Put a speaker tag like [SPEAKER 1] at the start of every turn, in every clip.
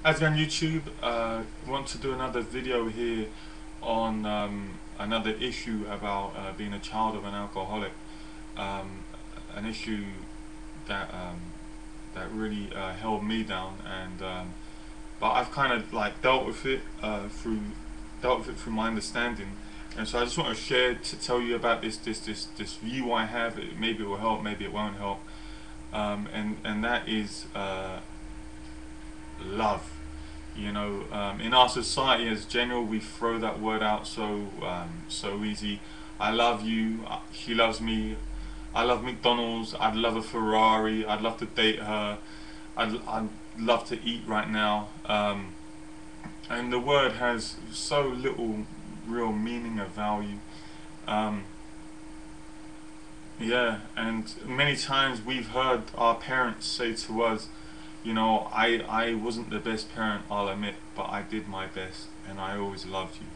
[SPEAKER 1] As on YouTube, want to do another video here on another issue about being a child of an alcoholic. Um, an issue that that really held me down, and but I've kind of like dealt with it through my understanding, and so I just want to share to tell you about this view I have. Maybe it will help, maybe it won't help, and that is love. In our society as general, we throw that word out so easy. I love you. She loves me. I love McDonald's. I'd love a Ferrari. I'd love to date her. I'd love to eat right now. And the word has so little real meaning or value. Um, yeah, and many times we've heard our parents say to us, I wasn't the best parent, I'll admit, but I did my best and I always loved you.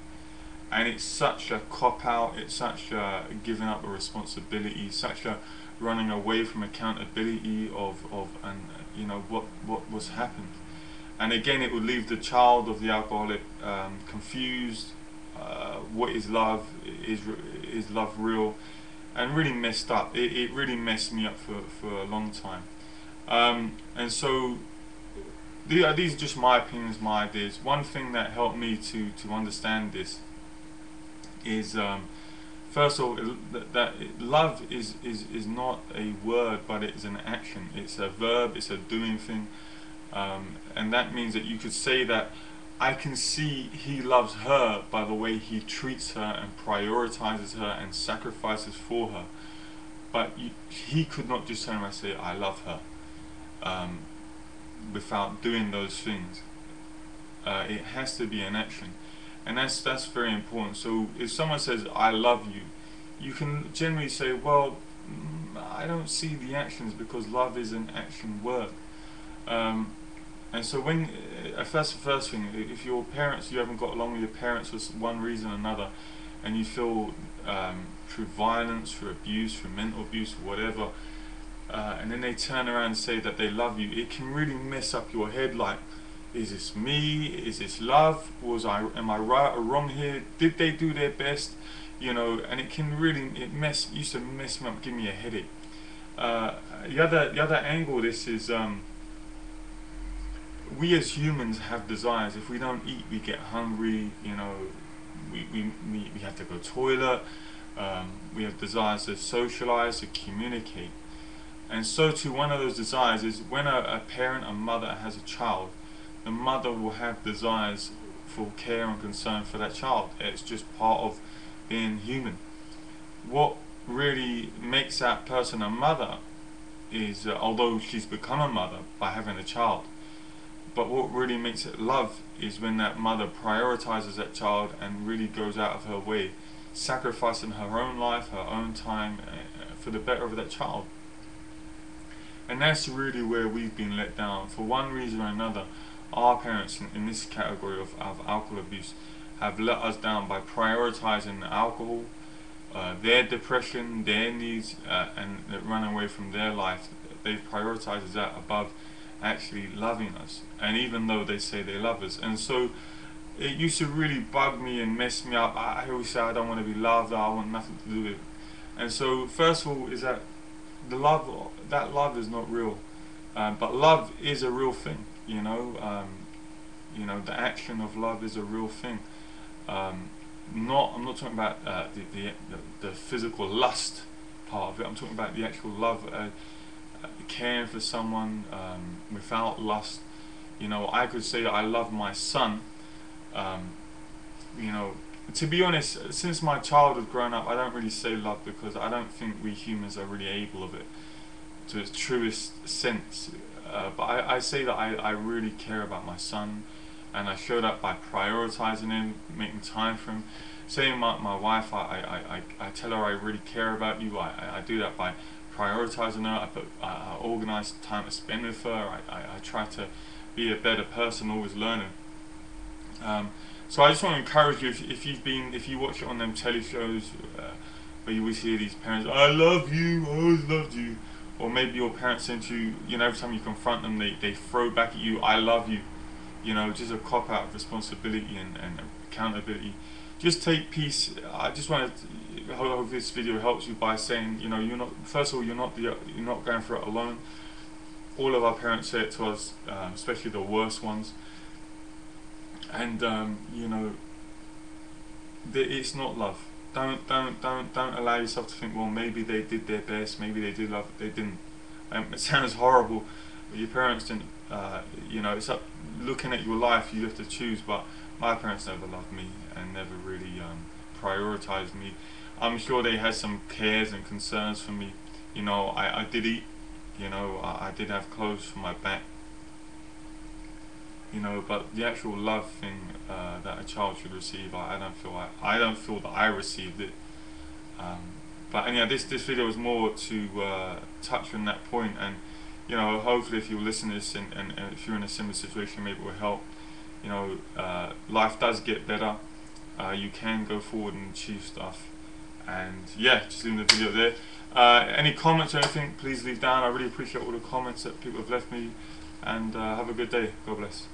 [SPEAKER 1] And it's such a cop out, it's such a giving up a responsibility, such a running away from accountability of and what was happened. And again, it would leave the child of the alcoholic confused. What is love? Is love real? And really messed up. It really messed me up for a long time. And so these are just my opinions, my ideas. One thing that helped me to understand this is first of all that love is not a word, but it's an action. It's a verb. It's a doing thing, and that means that you could say that I can see he loves her by the way he treats her and prioritizes her and sacrifices for her. But he could not just turn around and say I love her um, without doing those things. It has to be an action, and that's very important. So if someone says I love you, you can generally say, well, I don't see the actions because love is an action word. Um, and so that's the first thing. If your parents, you haven't got along with your parents for one reason or another, and you feel through violence, through abuse, through mental abuse, whatever, and then they turn around and say that they love you, it can really mess up your head. Like, is this me? Is this love? Am I right or wrong here? Did they do their best? And it can really used to mess me up, give me a headache. The other angle of this is we as humans have desires. If we don't eat, we get hungry. We have to go toilet. We have desires to socialize, to communicate. And so too, one of those desires is when a parent, a mother has a child, the mother will have desires for care and concern for that child. It's just part of being human. What really makes that person a mother is, although she's become a mother by having a child, but what really makes it love is when that mother prioritizes that child and really goes out of her way, sacrificing her own life, her own time for the better of that child. And that's really where we've been let down. For one reason or another, our parents in this category of alcohol abuse have let us down by prioritizing alcohol, their depression, their needs, and running away from their life. They've prioritized that above actually loving us. And even though they say they love us. And so it used to really bug me and mess me up. I always say I don't want to be loved, I want nothing to do with it. And so first of all is that that love is not real, but love is a real thing. The action of love is a real thing. I'm not talking about the physical lust part of it. I'm talking about the actual love, caring for someone without lust. I could say I love my son. Um, you know, to be honest, since my childhood growing up, I don't really say love because I don't think we humans are really able of it to its truest sense. But I say that I really care about my son, and I show that by prioritizing him, making time for him. Saying my wife, I tell her I really care about you. I do that by prioritizing her. I organize time to spend with her. I try to be a better person, always learning. So I just want to encourage you, if you watch it on them telly shows where you always hear these parents, I love you, I always loved you, or maybe your parents sent you, every time you confront them, they throw back at you, I love you. you know, just a cop out of responsibility and accountability. Just take peace. I just want to hope this video helps you by saying, you know, you're not. First of all, you're not going through it alone. All of our parents say it to us, especially the worst ones. And you know, it's not love. Don't allow yourself to think, well, maybe they did their best, maybe they did love, they didn't. It sounds horrible, but your parents didn't. You know, it's up. Looking at your life, you have to choose. But my parents never loved me and never really prioritized me. I'm sure they had some cares and concerns for me. You know, I did eat. You know, I did have clothes for my back. You know, but the actual love thing that a child should receive, I don't feel that I received it. But anyhow, this video is more to touch on that point, and you know, hopefully, if you listen to this and if you're in a similar situation, maybe it will help. You know, life does get better. You can go forward and achieve stuff. And yeah, just leaving the video there. Any comments or anything, please leave down. I really appreciate all the comments that people have left me. And have a good day. God bless.